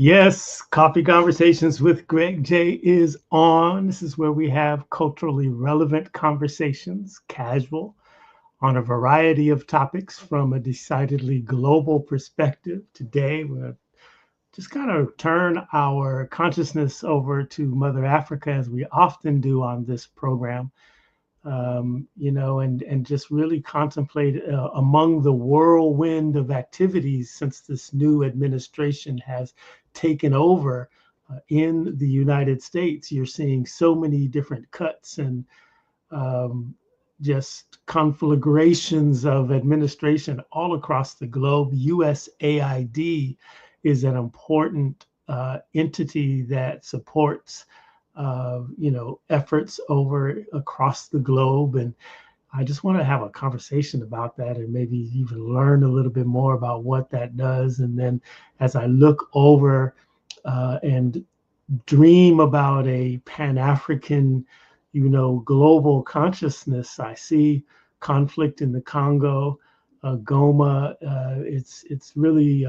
Yes, Coffee Conversations with Greg J is on. This is where we have culturally relevant conversations, casual, on a variety of topics from a decidedly global perspective. Today, we're just kind of turn our consciousness over to Mother Africa, as we often do on this program, and just really contemplate among the whirlwind of activities since this new administration has taken over in the United States. You're seeing so many different cuts and um, just conflagrations of administration all across the globe. USAID is an important entity that supports efforts over across the globe. And I just want to have a conversation about that and maybe even learn a little bit more about what that does. And then as I look over and dream about a Pan-African, global consciousness, I see conflict in the Congo, Goma. It's really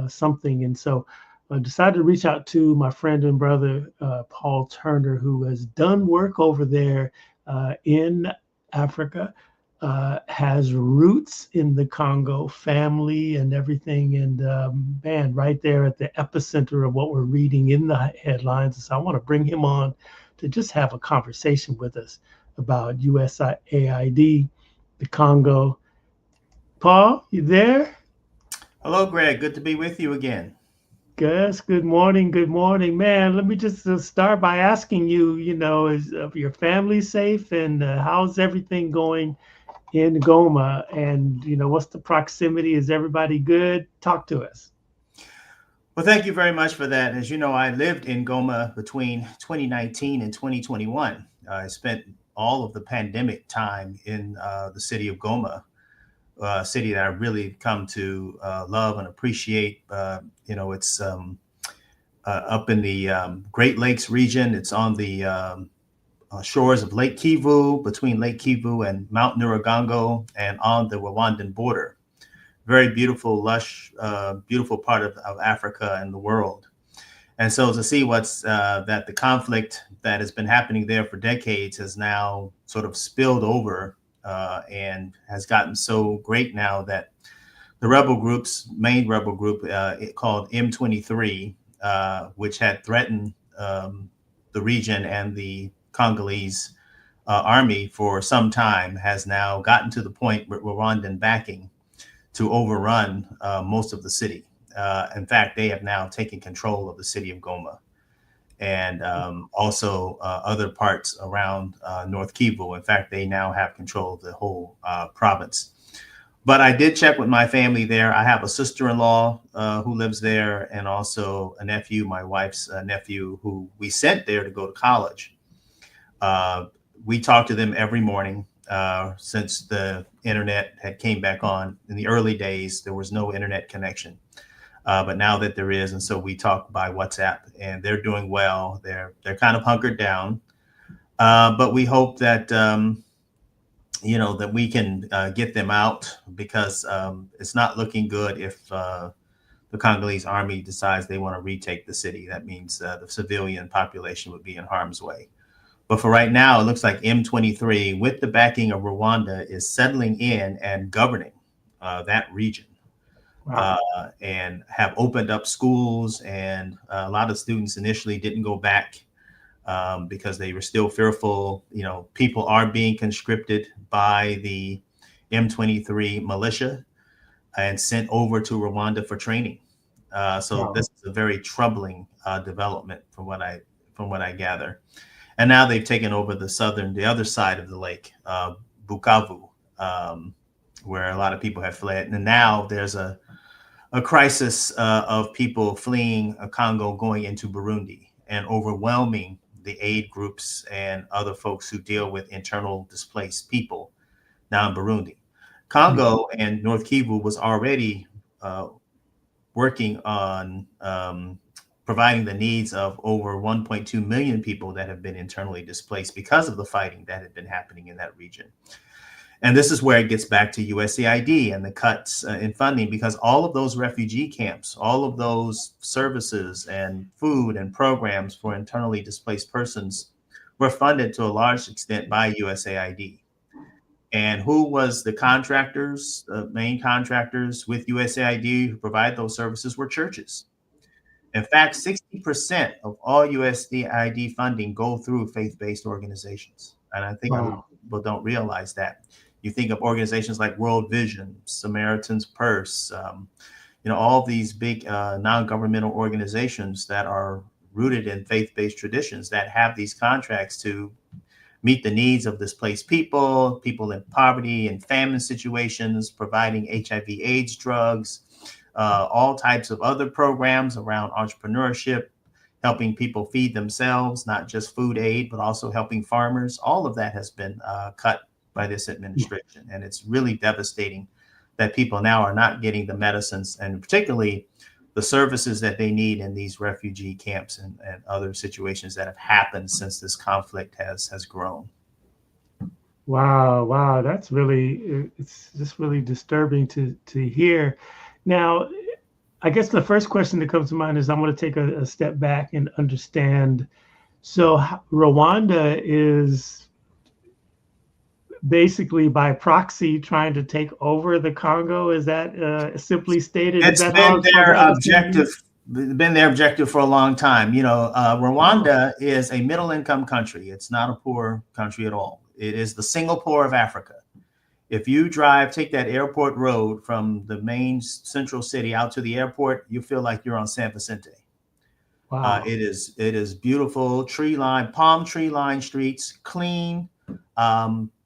something. And so I decided to reach out to my friend and brother, Paul Turner, who has done work over there in Africa, has roots in the Congo, family and everything. And man, right there at the epicenter of what we're reading in the headlines. So I want to bring him on to just have a conversation with us about USAID, the Congo. Paul, you there? Hello, Greg. Good to be with you again. Gus, good morning. Good morning, man. Let me just start by asking you, is your family safe and how's everything going in Goma? And, what's the proximity? Is everybody good? Talk to us. Well, thank you very much for that. As you know, I lived in Goma between 2019 and 2021. I spent all of the pandemic time in the city of Goma, a city that I really come to love and appreciate. It's up in the Great Lakes region. It's on the shores of Lake Kivu, between Lake Kivu and Mount Nyiragongo, and on the Rwandan border. Very beautiful, lush, beautiful part of Africa and the world. And so to see what's that the conflict that has been happening there for decades has now sort of spilled over and has gotten so great now that the main rebel group called M23, which had threatened the region and the Congolese army for some time, has now gotten to the point with Rwandan backing to overrun most of the city. In fact, they have now taken control of the city of Goma and also other parts around North Kivu. In fact, they now have control of the whole province. But I did check with my family there. I have a sister-in-law who lives there, and also a nephew, my wife's nephew, who we sent there to go to college. We talk to them every morning since the internet had came back on. In the early days, there was no internet connection, but now that there is, and so we talk by WhatsApp, and they're doing well. They're kind of hunkered down, but we hope that that we can get them out because it's not looking good if the Congolese army decides they want to retake the city. That means the civilian population would be in harm's way. But for right now, it looks like M23, with the backing of Rwanda, is settling in and governing that region. Wow. And have opened up schools. And a lot of students initially didn't go back because they were still fearful. People are being conscripted by the M23 militia and sent over to Rwanda for training. So Wow. this is a very troubling development from what I gather. And now they've taken over the other side of the lake, Bukavu, where a lot of people have fled. And now there's a crisis of people fleeing Congo, going into Burundi, and overwhelming the aid groups and other folks who deal with internal displaced people now in Burundi. Congo and North Kivu was already working on providing the needs of over 1.2 million people that have been internally displaced because of the fighting that had been happening in that region. And this is where it gets back to USAID and the cuts in funding, because all of those refugee camps, all of those services and food and programs for internally displaced persons were funded to a large extent by USAID. And who was the contractors, the main contractors with USAID who provide those services were churches. In fact, 60% of all USAID funding go through faith-based organizations. And I think a lot Wow. of people don't realize that. You think of organizations like World Vision, Samaritan's Purse, all these big non-governmental organizations that are rooted in faith-based traditions that have these contracts to meet the needs of displaced people, people in poverty and famine situations, providing HIV/AIDS drugs, all types of other programs around entrepreneurship, helping people feed themselves, not just food aid, but also helping farmers. All of that has been cut by this administration. And it's really devastating that people now are not getting the medicines and particularly the services that they need in these refugee camps and other situations that have happened since this conflict has grown. Wow, wow, that's really, it's just really disturbing to hear. Now, I guess the first question that comes to mind is I want to take a step back and understand. So Rwanda is basically by proxy trying to take over the Congo. Is that simply stated? It's been their objective. Been their objective for a long time. Rwanda is a middle income country. It's not a poor country at all. It is the Singapore of Africa. If you take that airport road from the main central city out to the airport, you feel like you're on San Vicente. Wow. It is beautiful, palm tree lined streets, clean,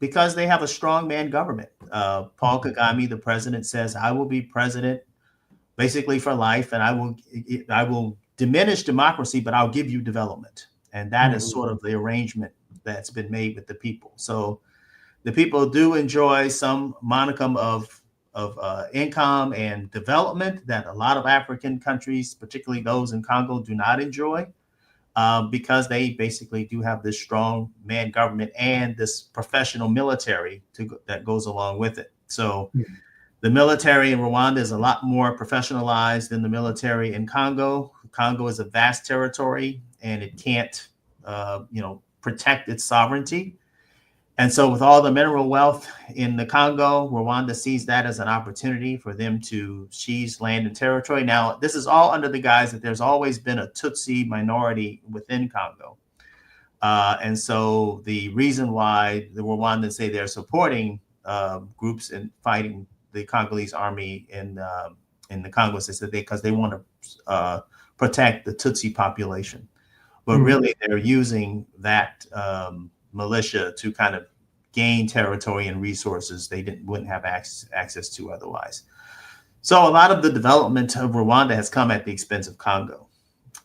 because they have a strongman government. Paul Kagame, the president, says, "I will be president basically for life, and I will diminish democracy, but I'll give you development." And that is sort of the arrangement that's been made with the people. So the people do enjoy some monicum of income and development that a lot of African countries, particularly those in Congo, do not enjoy, because they basically do have this strong man government and this professional military that goes along with it. So the military in Rwanda is a lot more professionalized than the military in Congo. Congo is a vast territory and it can't, protect its sovereignty. And so with all the mineral wealth in the Congo, Rwanda sees that as an opportunity for them to seize land and territory. Now, this is all under the guise that there's always been a Tutsi minority within Congo. And so the reason why the Rwandans say they're supporting groups in fighting the Congolese army in the Congo is that because they want to protect the Tutsi population. But really, they're using that militia to kind of gain territory and resources they wouldn't have access to otherwise. So a lot of the development of Rwanda has come at the expense of Congo.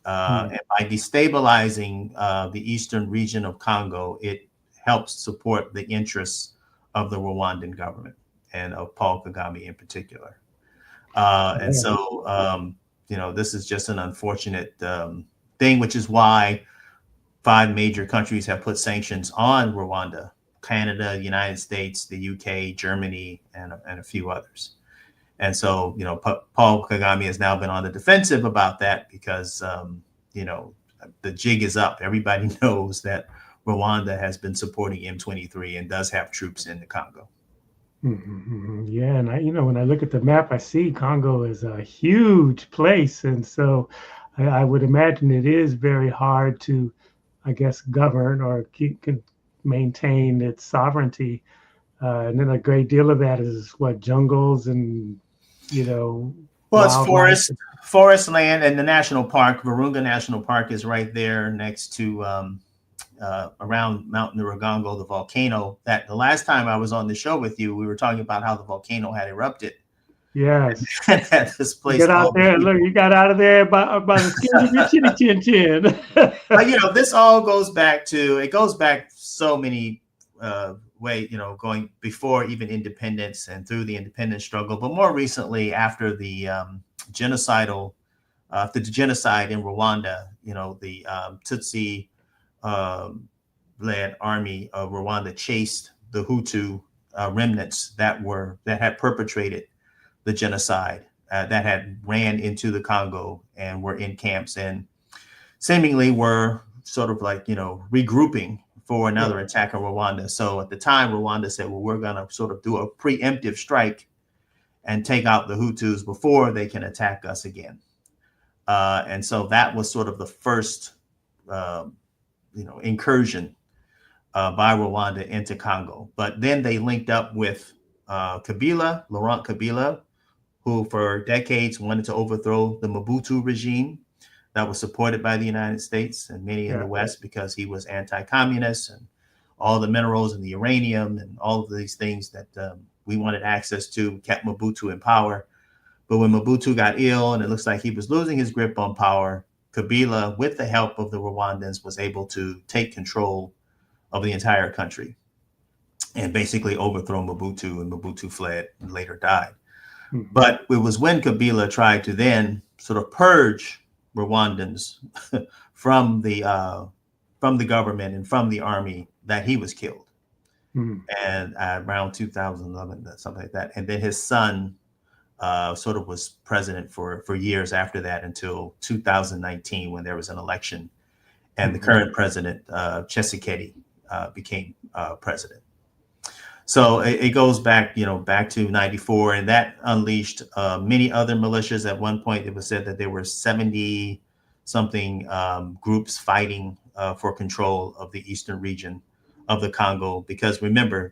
And by destabilizing the eastern region of Congo, it helps support the interests of the Rwandan government and of Paul Kagame in particular. And so, this is just an unfortunate thing, which is why 5 major countries have put sanctions on Rwanda: Canada, United States, the UK, Germany, and a few others. And so, Paul Kagame has now been on the defensive about that because, the jig is up. Everybody knows that Rwanda has been supporting M23 and does have troops in the Congo. Yeah, and when I look at the map, I see Congo is a huge place, and so I would imagine it is very hard to, I guess, govern or maintain its sovereignty. And then a great deal of that is what, jungles and well, it's forest land, and the national park, Virunga National Park, is right there next to around Mount Nyiragongo, the volcano. That the last time I was on the show with you, we were talking about how the volcano had erupted. Yes. At this place. Get out there. Look, you got out of there by the skin of your chin chin. But this all goes back so many ways, going before even independence and through the independence struggle, but more recently after the genocide in Rwanda, the Tutsi led army of Rwanda chased the Hutu remnants that had perpetrated the genocide, that had ran into the Congo and were in camps and seemingly were sort of like, regrouping for another attack on Rwanda. So at the time, Rwanda said, well, we're going to sort of do a preemptive strike and take out the Hutus before they can attack us again. And so that was sort of the first, incursion by Rwanda into Congo. But then they linked up with Kabila, Laurent Kabila, who for decades wanted to overthrow the Mobutu regime that was supported by the United States and many in the West, because he was anti-communist, and all the minerals and the uranium and all of these things that we wanted access to kept Mobutu in power. But when Mobutu got ill and it looks like he was losing his grip on power, Kabila, with the help of the Rwandans, was able to take control of the entire country and basically overthrow Mobutu, and Mobutu fled and later died. Mm-hmm. But it was when Kabila tried to then sort of purge Rwandans from the government and from the army that he was killed. Mm-hmm. And around 2011, something like that. And then his son sort of was president for years after that, until 2019, when there was an election, and the current president, Tshisekedi, became president. So it goes back, back to 94, and that unleashed many other militias. At one point, it was said that there were 70 something groups fighting for control of the eastern region of the Congo. Because remember,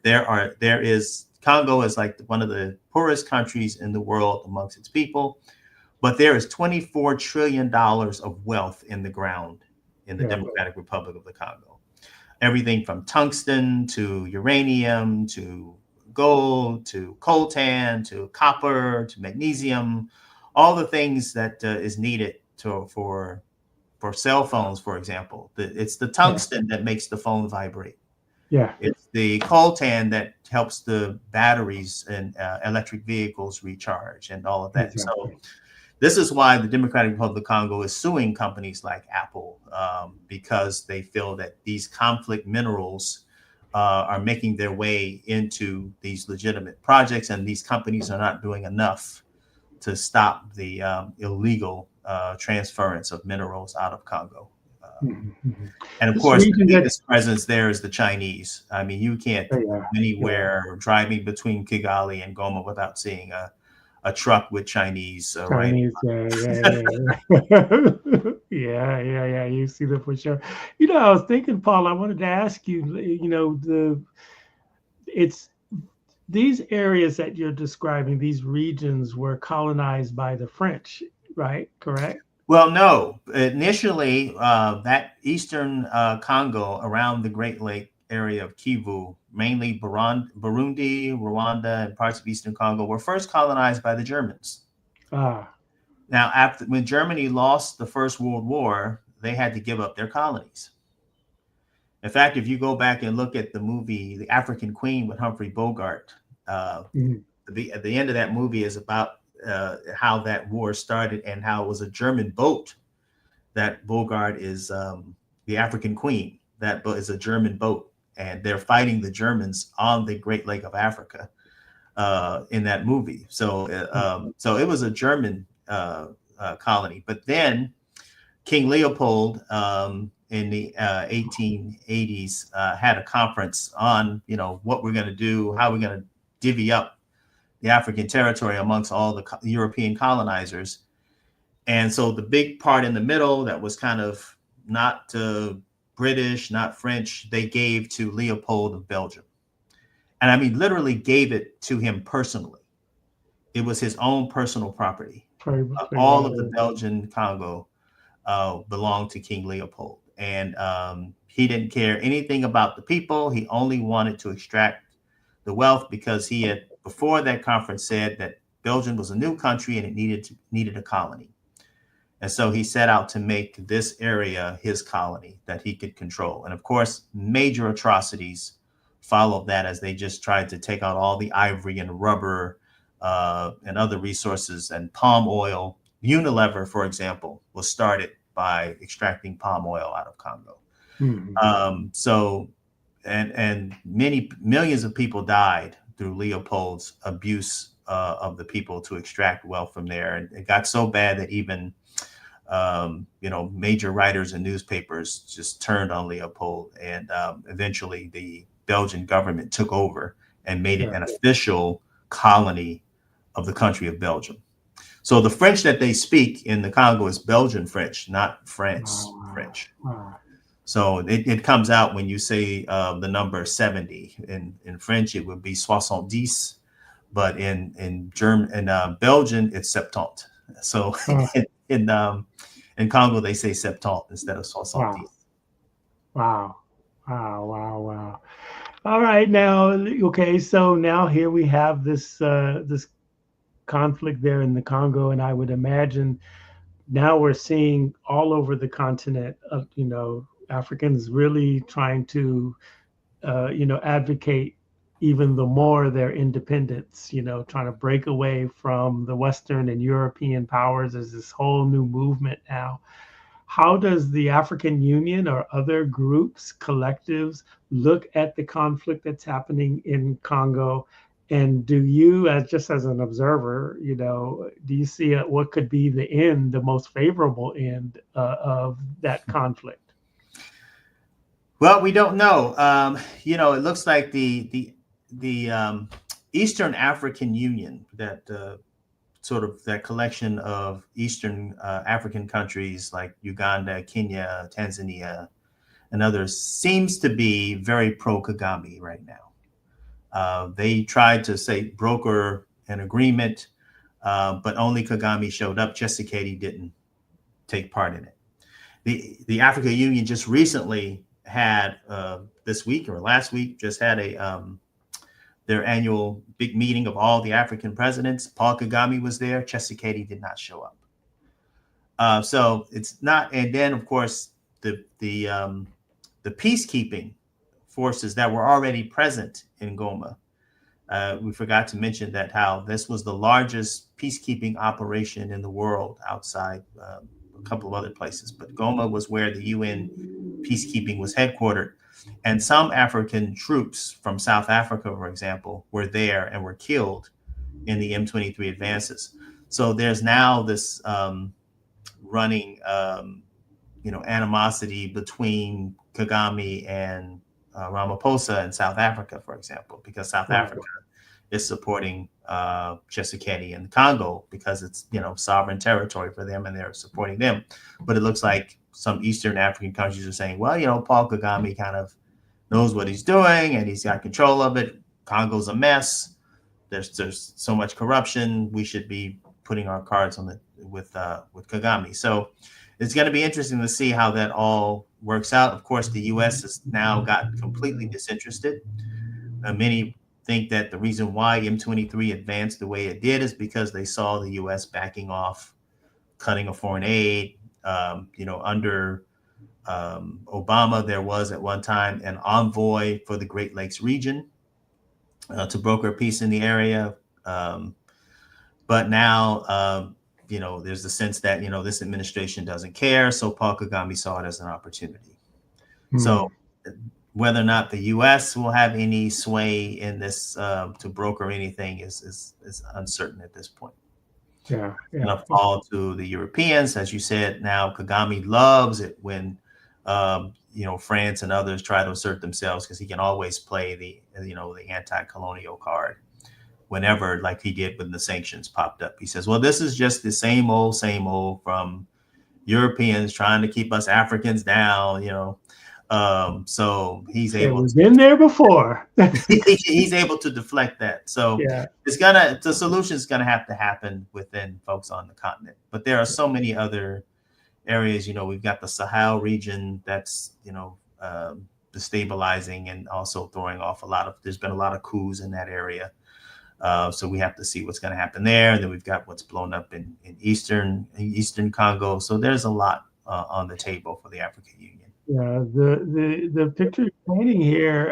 Congo is like one of the poorest countries in the world amongst its people, but there is $24 trillion of wealth in the ground in the Democratic Republic of the Congo. Everything from tungsten to uranium to gold to coltan to copper to magnesium, all the things that is needed for cell phones, for example. It's the tungsten that makes the phone vibrate. Yeah, it's the coltan that helps the batteries and electric vehicles recharge and all of that. Exactly. So this is why the Democratic Republic of Congo is suing companies like Apple, because they feel that these conflict minerals are making their way into these legitimate projects, and these companies are not doing enough to stop the illegal transference of minerals out of Congo. And of course, the biggest presence there is the Chinese. I mean, you can't go anywhere driving between Kigali and Goma without seeing a truck with Chinese. Chinese, yeah. You see that for sure. I was thinking, Paul, I wanted to ask you, it's these areas that you're describing, these regions were colonized by the French, right? Correct? Well, no. Initially, that eastern Congo around the Great Lake area of Kivu, mainly Burundi, Rwanda, and parts of eastern Congo, were first colonized by the Germans. Now, when Germany lost the First World War, they had to give up their colonies. In fact, if you go back and look at the movie The African Queen with Humphrey Bogart, at the end of that movie is about how that war started and how it was a German boat that Bogart is the African Queen. That boat is a German boat, and they're fighting the Germans on the Great Lake of Africa in that movie. So it was a German colony. But then King Leopold in the 1880s had a conference on, what we're going to do, how we're going to divvy up the African territory amongst all the European colonizers. And so the big part in the middle that was kind of not British, not French, they gave to Leopold of Belgium. And I mean, literally gave it to him personally. It was his own personal property. All of the Belgian Congo belonged to King Leopold. And he didn't care anything about the people. He only wanted to extract the wealth, because he had, before that conference, said that Belgium was a new country and it needed a colony. And so he set out to make this area his colony that he could control. And of course, major atrocities followed that, as they just tried to take out all the ivory and rubber and other resources, and palm oil. Unilever, for example, was started by extracting palm oil out of Congo. Mm-hmm. And many millions of people died through Leopold's abuse of the people to extract wealth from there. And it got so bad that even major writers and newspapers just turned on Leopold, and eventually the Belgian government took over and made it an official colony of the country of Belgium. So the French that they speak in the Congo is Belgian French, not France French. So it comes out when you say the number 70. In French, it would be 70, but in Belgian, it's 70. So in Congo, they say 70 instead of 70. Wow. All right, now, okay, so now here we have this this conflict there in the Congo, and I would imagine now we're seeing all over the continent of Africans really trying to advocate even the more their independence, trying to break away from the Western and European powers. There's this whole new movement now. How does the African Union or other groups, collectives, look at the conflict that's happening in Congo? And do you, just as an observer, do you see what could be the end, the most favorable end of that conflict? Well, we don't know. It looks like the Eastern African Union, that sort of that collection of Eastern African countries like Uganda, Kenya, Tanzania, and others, seems to be very pro-Kagame right now. They tried to broker an agreement, but only Kagame showed up. Tshisekedi didn't take part in it. The African Union just recently had this week or last week just had their annual big meeting of all the African presidents. Paul Kagame was there. Tshisekedi did not show up. So it's not. And then, of course, the peacekeeping forces that were already present in Goma. We forgot to mention that how this was the largest peacekeeping operation in the world outside a couple of other places. But Goma was where the UN peacekeeping was headquartered. And some African troops from South Africa, for example, were there and were killed in the M23 advances. So there's now this running, animosity between Kagame and Ramaphosa in South Africa, for example, because South Africa is supporting Tshisekedi in Congo because it's, sovereign territory for them and they're supporting them. But it looks like some Eastern African countries are saying, well, Paul Kagame kind of knows what he's doing and he's got control of it. Congo's a mess. There's so much corruption. We should be putting our cards on with Kagame. So it's going to be interesting to see how that all works out. Of course, the U.S. has now gotten completely disinterested. Many think that the reason why M23 advanced the way it did is because they saw the U.S. backing off, cutting of foreign aid. Under Obama, there was at one time an envoy for the Great Lakes region to broker peace in the area. But now, there's the sense that, this administration doesn't care. So Paul Kagame saw it as an opportunity. So whether or not the U.S. will have any sway in this to broker anything is uncertain at this point. Yeah. Gonna fall to the Europeans, as you said. Now Kagame loves it when France and others try to assert themselves, because he can always play the anti-colonial card whenever, like he did when the sanctions popped up. He says, well, this is just the same old from Europeans trying to keep us Africans down, so he's able to been there before. He's able to deflect that. So the solution is gonna have to happen within folks on the continent. But there are so many other areas. We've got the Sahel region that's destabilizing and also throwing off there's been a lot of coups in that area. So we have to see what's going to happen there. And then we've got what's blown up in Eastern Congo. So there's a lot on the table for the African Union. Yeah, the picture you're painting here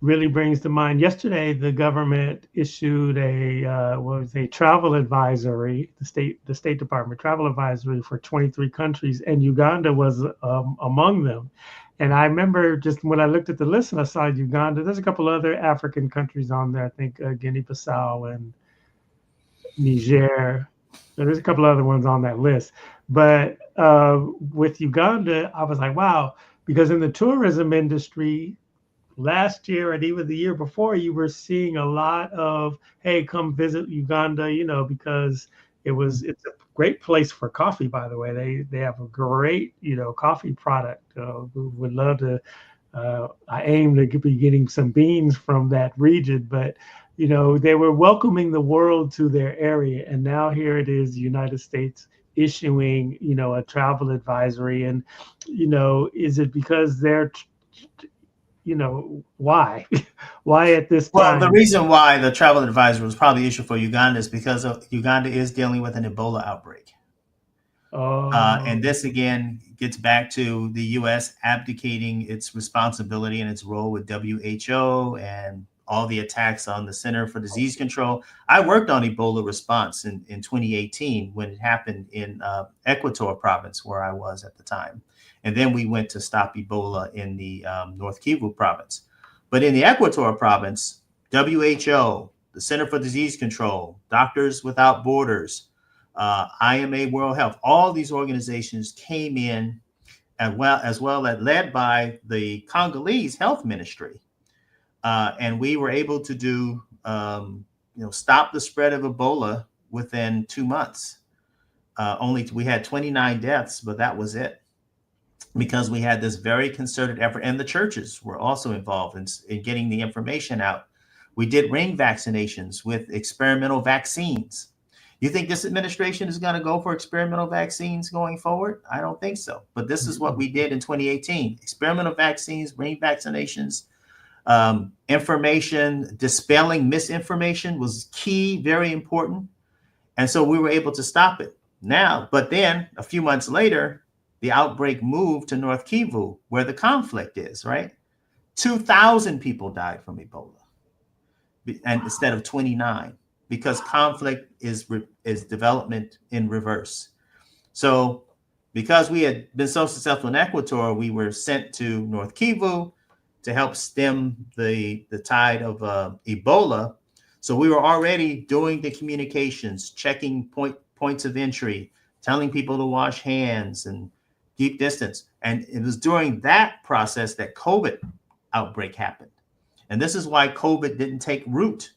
really brings to mind. Yesterday, the government issued a travel advisory, the State Department travel advisory for 23 countries, and Uganda was among them. And I remember just when I looked at the list and I saw Uganda, there's a couple other African countries on there. I think Guinea-Bissau and Niger. There's a couple other ones on that list. But with Uganda, I was like, wow, because in the tourism industry, last year and even the year before, you were seeing a lot of, hey, come visit Uganda, because it's a great place for coffee, by the way. They have a great, coffee product. We would love to I aim to be getting some beans from that region, but they were welcoming the world to their area, and now here it is, the United States issuing a travel advisory, and is it because they're why why at this Well, the time? reason why the travel advisory was probably issued for Uganda is because Uganda is dealing with an Ebola outbreak. And Oh, this again gets back to the U.S. abdicating its responsibility and its role with WHO and all the attacks on the Center for Disease Control. I worked on Ebola response in 2018 when it happened in Equator province, where I was at the time. And then we went to stop Ebola in the North Kivu province. But in the Equator province, WHO, the Center for Disease Control, Doctors Without Borders, IMA World Health, all these organizations came in as well as led by the Congolese Health Ministry. And we were able to do, stop the spread of Ebola within 2 months. We had 29 deaths, but that was it, because we had this very concerted effort, and the churches were also involved in getting the information out. We did ring vaccinations with experimental vaccines. You think this administration is going to go for experimental vaccines going forward? I don't think so. But this is what we did in 2018. Experimental vaccines, ring vaccinations, information, dispelling misinformation was key, very important. And so we were able to stop it. But then a few months later, the outbreak moved to North Kivu, where the conflict is, right? 2,000 people died from Ebola, and instead of 29, because conflict is development in reverse. So because we had been so successful in Ecuador, we were sent to North Kivu to help stem the tide of Ebola. So we were already doing the communications, checking points of entry, telling people to wash hands and keep distance. And it was during that process that COVID outbreak happened. And this is why COVID didn't take root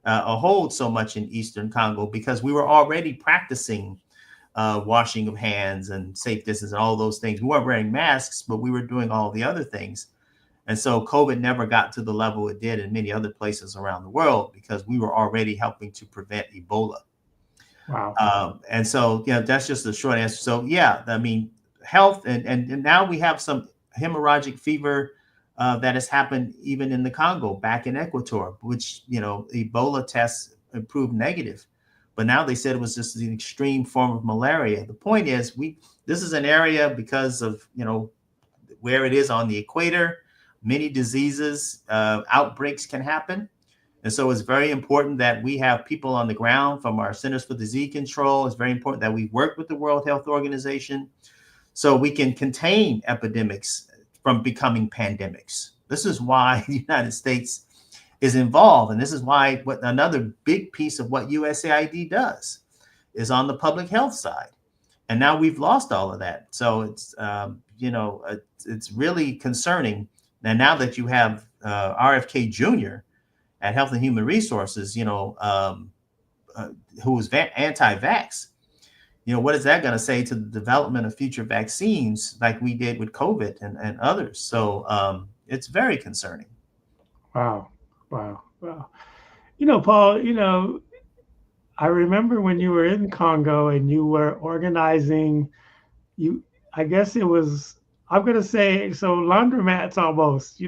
or hold so much in Eastern Congo, because we were already practicing washing of hands and safe distance and all those things. We weren't wearing masks, but we were doing all the other things. And so COVID never got to the level it did in many other places around the world, because we were already helping to prevent Ebola. wow. And so, that's just the short answer. So, I mean, health, and now we have some hemorrhagic fever that has happened even in the Congo, back in Ecuador, which, Ebola tests proved negative. But now they said it was just an extreme form of malaria. The point is, this is an area, because of, where it is on the equator, many diseases, outbreaks can happen. And so it's very important that we have people on the ground from our Centers for Disease Control. It's very important that we work with the World Health Organization so we can contain epidemics from becoming pandemics. This is why the United States is involved. And this is why another big piece of what USAID does is on the public health side. And now we've lost all of that. So it's really concerning. And now that you have RFK Jr. at Health and Human Resources, who is anti-vax, what is that going to say to the development of future vaccines like we did with COVID and others? So it's very concerning. Wow. Paul, I remember when you were in Congo and you were organizing, I guess it was, I'm going to say, so laundromats almost,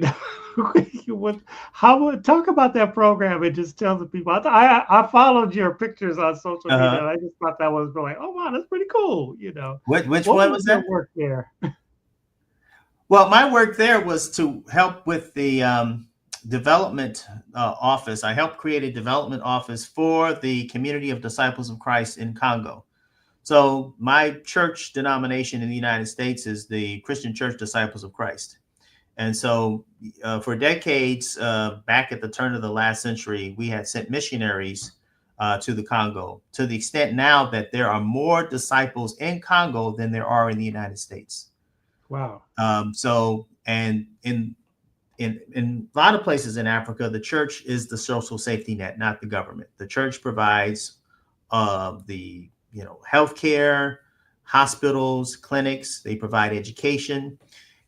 talk about that program and just tell the people. I followed your pictures on social media, and I just thought that was like, oh wow, that's pretty cool. Which one was that? Work there? Well, my work there was to help with the development office. I helped create a development office for the Community of Disciples of Christ in Congo. So my church denomination in the United States is the Christian Church Disciples of Christ. And so for decades, back at the turn of the last century, we had sent missionaries to the Congo, to the extent now that there are more disciples in Congo than there are in the United States. Wow. So, and in a lot of places in Africa, the church is the social safety net, not the government. The church provides the healthcare, hospitals, clinics. They provide education.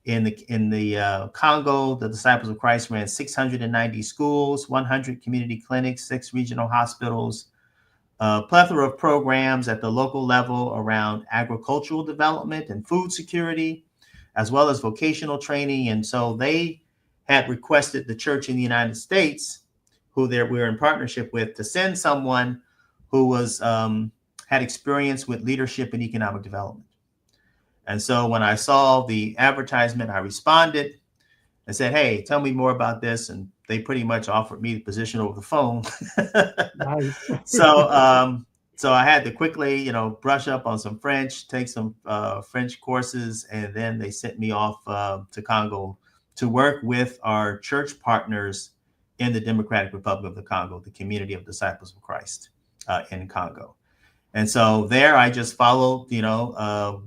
In the Congo, the Disciples of Christ ran 690 schools, 100 community clinics, 6 regional hospitals, a plethora of programs at the local level around agricultural development and food security, as well as vocational training. And so they had requested the church in the United States, who we're in partnership with, to send someone who was had experience with leadership and economic development. And so when I saw the advertisement, I responded and said, "Hey, tell me more about this." And they pretty much offered me the position over the phone. Nice. So I had to quickly, brush up on some French, take some French courses, and then they sent me off to Congo to work with our church partners in the Democratic Republic of the Congo, the Community of Disciples of Christ in Congo. And so there I just followed,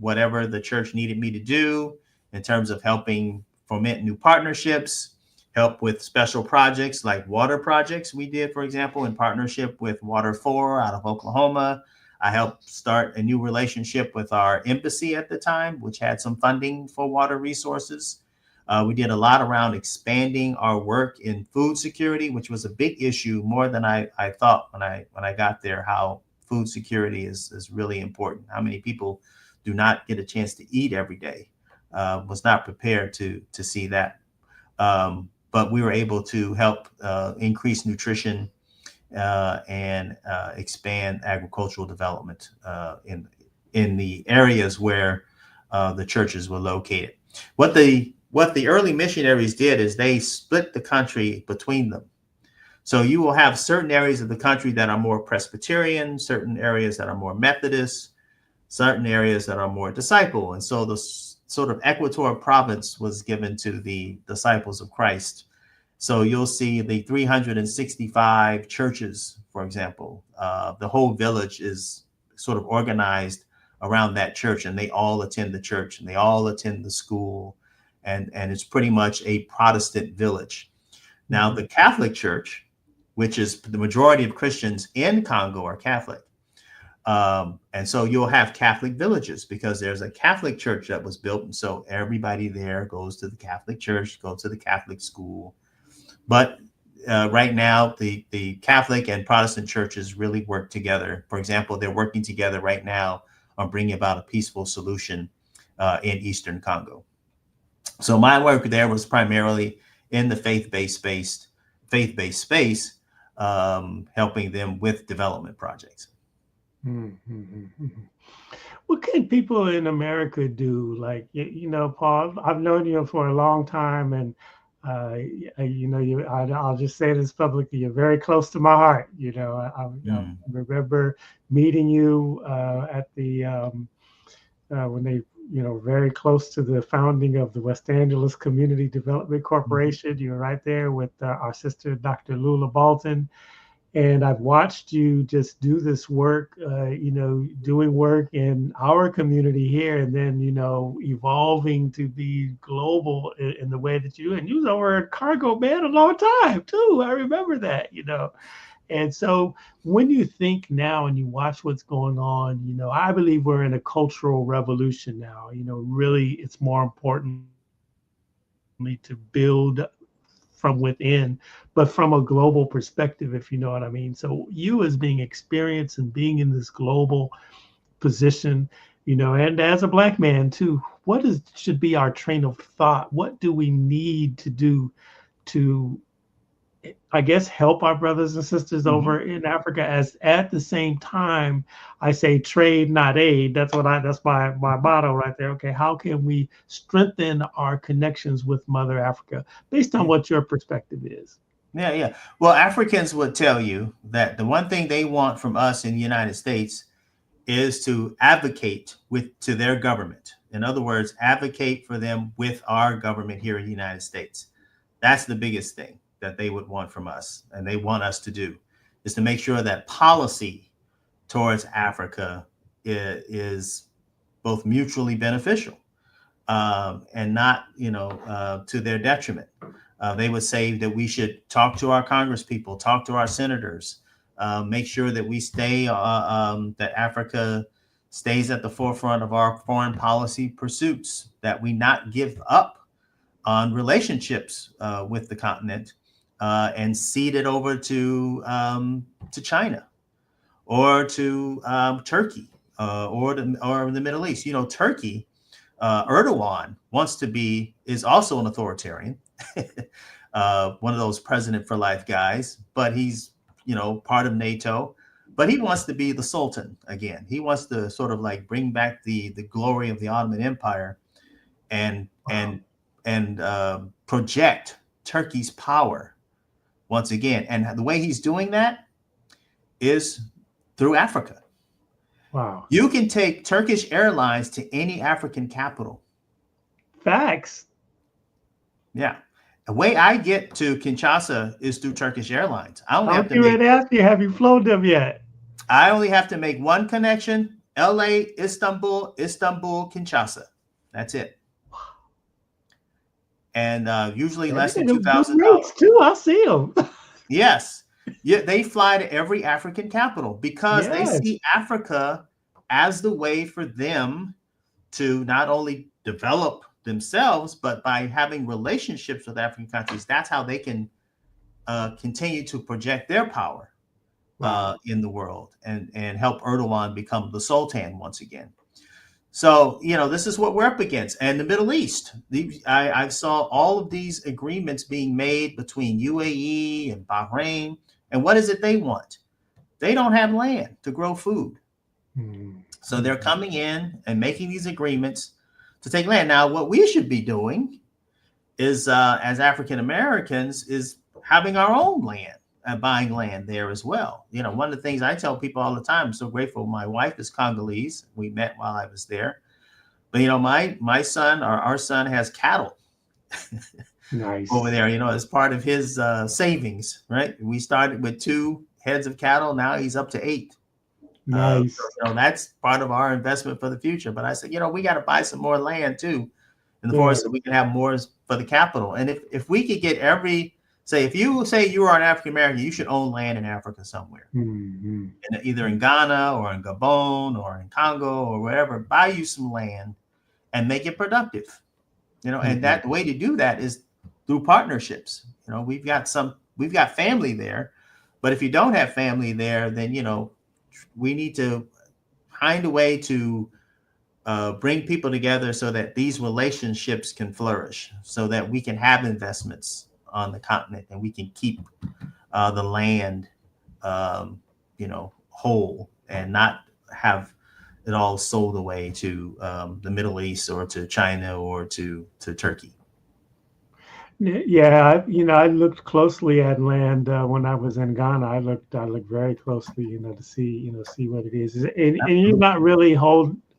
whatever the church needed me to do in terms of helping foment new partnerships, help with special projects like water projects we did, for example, in partnership with Water 4 out of Oklahoma. I helped start a new relationship with our embassy at the time, which had some funding for water resources. We did a lot around expanding our work in food security, which was a big issue, more than I thought when I got there, how food security is really important. How many people do not get a chance to eat every day? Was not prepared to see that. But we were able to help increase nutrition and expand agricultural development in the areas where the churches were located. What the early missionaries did is they split the country between them. So you will have certain areas of the country that are more Presbyterian, certain areas that are more Methodist, certain areas that are more disciple. And so the sort of Equator province was given to the Disciples of Christ. So you'll see the 365 churches, for example. The whole village is sort of organized around that church, and they all attend the church and they all attend the school. And it's pretty much a Protestant village. Now, the Catholic Church, which is the majority of Christians in Congo, are Catholic. And so you'll have Catholic villages because there's a Catholic church that was built. And so everybody there goes to the Catholic church, goes to the Catholic school. But right now, the Catholic and Protestant churches really work together. For example, they're working together right now on bringing about a peaceful solution in Eastern Congo. So my work there was primarily in the faith-based space, helping them with development projects. What can people in America do? Like, Paul, I've known you for a long time, and I'll just say this publicly: you're very close to my heart. I remember meeting you at the when they, very close to the founding of the West Angeles Community Development Corporation. You were right there with our sister, Dr. Lula Bolton. And I've watched you just do this work, doing work in our community here, and then, evolving to be global in the way that you do. And you was over at Cargo, man, a long time too. I remember that, And so when you think now and you watch what's going on, I believe we're in a cultural revolution now. Really, it's more important to build from within, but from a global perspective, if you know what I mean. So you as being experienced and being in this global position, and as a Black man too, what should be our train of thought? What do we need to do to, I guess, help our brothers and sisters over in Africa, as at the same time, I say trade, not aid. That's my motto right there. Okay. How can we strengthen our connections with Mother Africa based on what your perspective is? Yeah. Well, Africans would tell you that the one thing they want from us in the United States is to advocate to their government, In other words, advocate for them with our government here in the United States. That's the biggest thing that they would want from us, and they want us to do, is to make sure that policy towards Africa is both mutually beneficial, and not, to their detriment. They would say that we should talk to our Congress people, talk to our senators, make sure that we stay, that Africa stays at the forefront of our foreign policy pursuits, that we not give up on relationships with the continent, and cede it over to China or to Turkey, or the Middle East. Turkey, Erdogan is also an authoritarian, one of those president for life guys, but he's, part of NATO, but he wants to be the Sultan again. He wants to sort of like bring back the glory of the Ottoman Empire, and project Turkey's power once again. And the way he's doing that is through Africa. Wow. You can take Turkish Airlines to any African capital. Facts. Yeah. The way I get to Kinshasa is through Turkish Airlines. I only have you flown them yet? I only have to make one connection: LA, Istanbul, Kinshasa. That's it. And usually less than $2,000 too. I see them. Yes. Yeah, they fly to every African capital because they see Africa as the way for them to not only develop themselves, but by having relationships with African countries, that's how they can continue to project their power in the world, and help Erdogan become the Sultan once again. So, this is what we're up against. And the Middle East, I saw all of these agreements being made between UAE and Bahrain. And what is it they want? They don't have land to grow food. Mm-hmm. So they're coming in and making these agreements to take land. Now, what we should be doing is, as African Americans, is having our own land and buying land there as well. One of the things I tell people all the time, I'm so grateful. My wife is Congolese. We met while I was there. But, my son, or our son, has cattle. Nice. Over there, as part of his savings, right? We started with 2 heads of cattle. Now he's up to 8. Nice. So, that's part of our investment for the future. But I said, we got to buy some more land too in the forest, so we can have more for the capital. And if we could get if you say you are an African American, you should own land in Africa somewhere, either in Ghana or in Gabon or in Congo or wherever. Buy you some land and make it productive. And that the way to do that is through partnerships. We've got family there, but if you don't have family there, then, we need to find a way to bring people together so that these relationships can flourish, so that we can have investments on the continent and we can keep the land, whole, and not have it all sold away to the Middle East or to China or to Turkey. Yeah, I looked closely at land when I was in Ghana. I looked very closely, to see what it is. And you're not really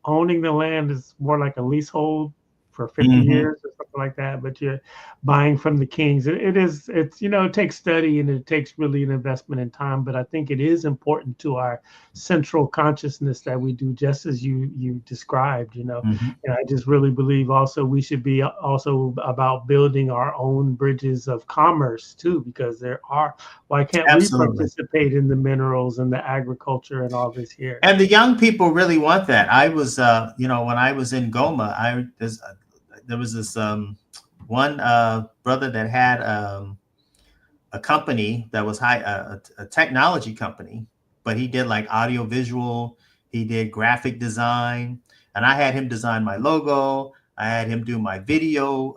owning the land. It's more like a leasehold for 50 years or something like that. But you're buying from the kings. It takes study and it takes really an investment in time. But I think it is important to our central consciousness that we do just as you described. And I just really believe also we should be also about building our own bridges of commerce too, because why can't we participate in the minerals and the agriculture and all this here? And the young people really want that. I was, when I was in Goma, there was this one brother that had a company that was a technology company, but he did like audiovisual, he did graphic design, and I had him design my logo. I had him do my video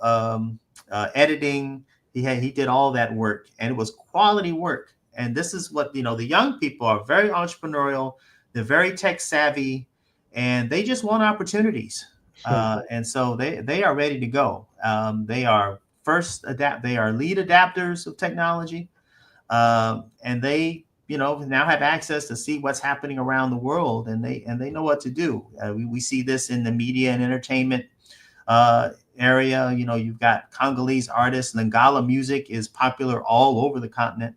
editing. He did all that work, and it was quality work. And this is what, the young people are very entrepreneurial. They're very tech savvy, and they just want opportunities. Sure. And so they are ready to go. They are lead adapters of technology. And they, now have access to see what's happening around the world, and they know what to do. We see this in the media and entertainment area. You've got Congolese artists. Lingala music is popular all over the continent.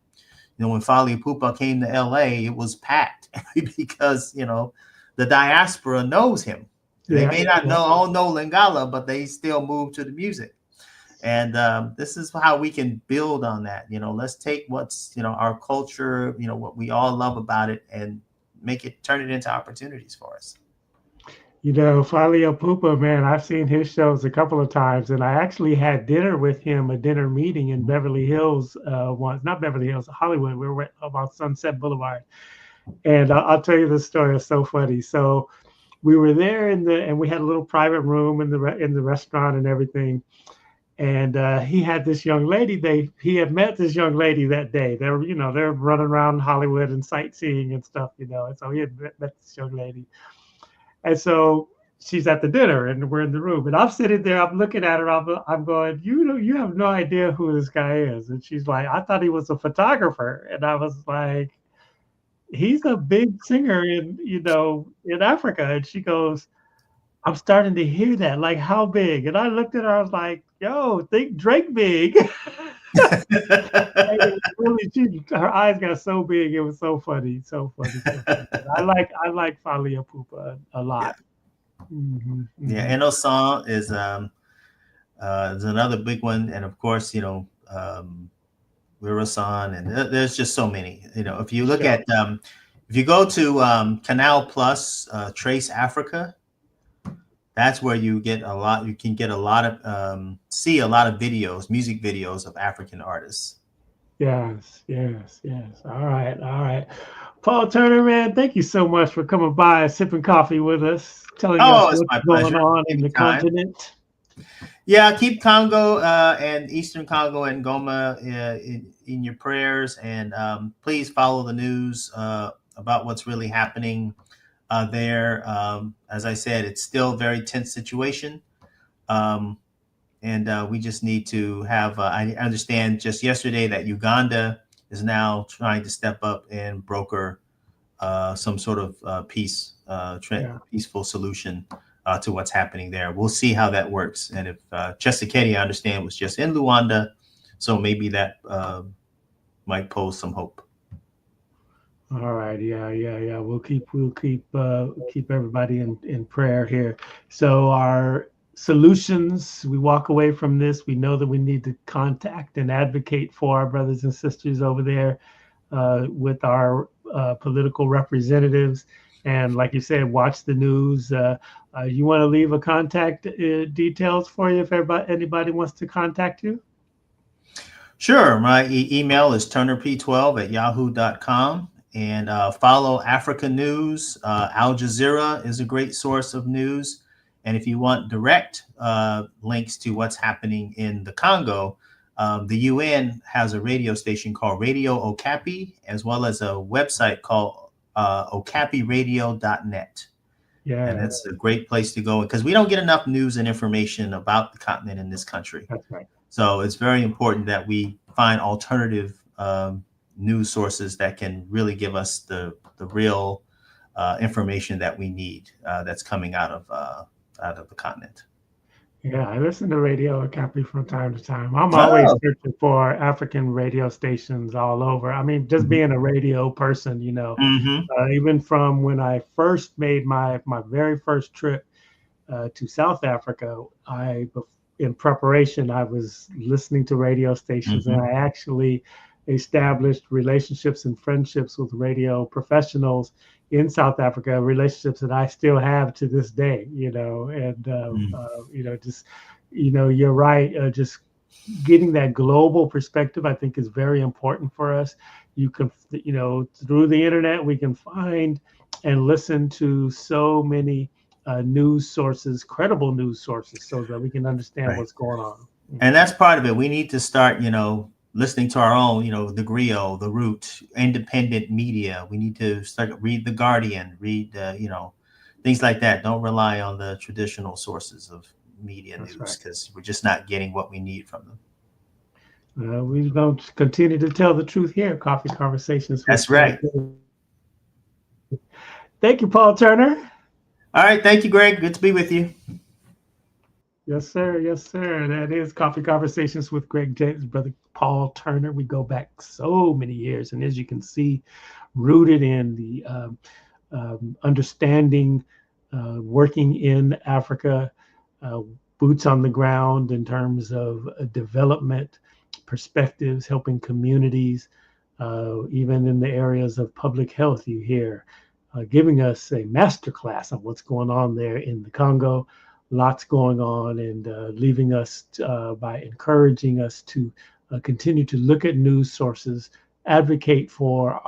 When Fali Ipupa came to LA, it was packed because, the diaspora knows him. They may not know Lingala, but they still move to the music. And this is how we can build on that. Let's take what's, our culture, what we all love about it, and turn it into opportunities for us. Fali Ipupa, man, I've seen his shows a couple of times, and I actually had dinner with him, a dinner meeting in Beverly Hills once, not Beverly Hills, Hollywood. We were about Sunset Boulevard. And I'll tell you the story. It's so funny. So we were there and we had a little private room in the restaurant and everything. And he had this young lady. He had met this young lady that day. They're running around Hollywood and sightseeing and stuff, And so he had met this young lady. And so she's at the dinner and we're in the room. And I'm sitting there, I'm looking at her, I'm going, you have no idea who this guy is. And she's like, I thought he was a photographer. And I was like, he's a big singer in Africa. And she goes, I'm starting to hear that. Like, how big? And I looked at her, I was like, yo, think Drake big. Her eyes got so big, it was so funny. So funny. I like Fali Ipupa a lot. Yeah, Eno Song is another big one, and of course, Wirasan, and there's just so many. If you look at if you go to Canal Plus, Trace Africa, that's where you get a lot. You can get a lot of see a lot of videos, music videos of African artists. Yes. All right. Paul Turner, man, thank you so much for coming by, sipping coffee with us, telling us what's going on in the continent. Yeah, keep Congo and Eastern Congo and Goma in your prayers, and please follow the news about what's really happening there. As I said, it's still a very tense situation. And we just need to have, I understand just yesterday that Uganda is now trying to step up and broker some sort of peaceful solution to what's happening there. We'll see how that works. And if Tshisekedi, I understand, was just in Luanda, so maybe that might pose some hope. All right. Yeah. We'll keep everybody in prayer here. So our solutions, we walk away from this. We know that we need to contact and advocate for our brothers and sisters over there with our political representatives. And like you said, watch the news. You want to leave a contact details for you if anybody wants to contact you? Sure. My email is turnerp12@yahoo.com. And follow Africa News. Al Jazeera is a great source of news. And if you want direct links to what's happening in the Congo, the UN has a radio station called Radio Okapi, as well as a website called okapiradio.net. Yeah. And that's a great place to go because we don't get enough news and information about the continent in this country. That's right. So it's very important that we find alternative news sources that can really give us the real information that we need that's coming out of the continent. Yeah, I listen to Radio Okapi from time to time. I'm always searching for African radio stations all over. I mean, just being a radio person, even from when I first made my very first trip to South Africa, in preparation, I was listening to radio stations, and I actually established relationships and friendships with radio professionals in South Africa, relationships that I still have to this day, and, you're right. Just getting that global perspective, I think, is very important for us. You can, through the internet, we can find and listen to so many news sources, credible news sources, so that we can understand what's going on. And that's part of it. We need to start, listening to our own, the Griot, the Root, independent media. We need to read The Guardian, read, things like that. Don't rely on the traditional sources of media news because we're just not getting what we need from them. We're going to continue to tell the truth here. Coffee Conversations with That's right. Thank you, Paul Turner. All right. Thank you, Greg. Good to be with you. Yes, sir. Yes, sir. That is Coffee Conversations with Greg James, brother Paul Turner. We go back so many years, and as you can see, rooted in the understanding, working in Africa, uh, boots on the ground in terms of development perspectives, helping communities, even in the areas of public health. You hear giving us a masterclass on what's going on there in the Congo. Lots going on, and leaving us by encouraging us to continue to look at news sources, advocate for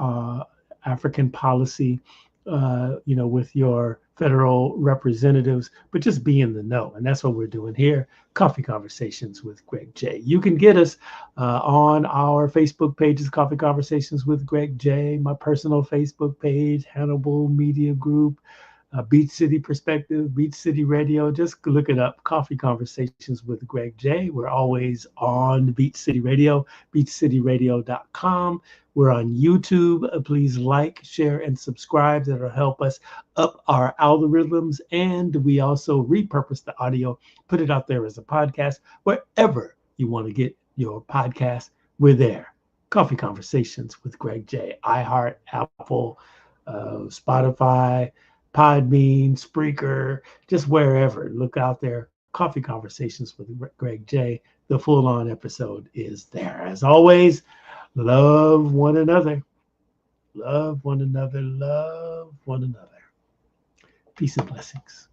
African policy, with your federal representatives, but just be in the know. And that's what we're doing here. Coffee Conversations with Greg J. You can get us on our Facebook pages, Coffee Conversations with Greg J, my personal Facebook page, Hannibal Media Group, Beach City Perspective, Beach City Radio. Just look it up, Coffee Conversations with Greg J. We're always on Beach City Radio, beachcityradio.com. We're on YouTube. Please like, share, and subscribe. That'll help us up our algorithms. And we also repurpose the audio, put it out there as a podcast. Wherever you want to get your podcast, we're there. Coffee Conversations with Greg J. iHeart, Apple, Spotify, Podbean, Spreaker, just wherever. Look out there. Coffee Conversations with Greg J. The full-on episode is there. As always, love one another. Love one another. Love one another. Peace and blessings.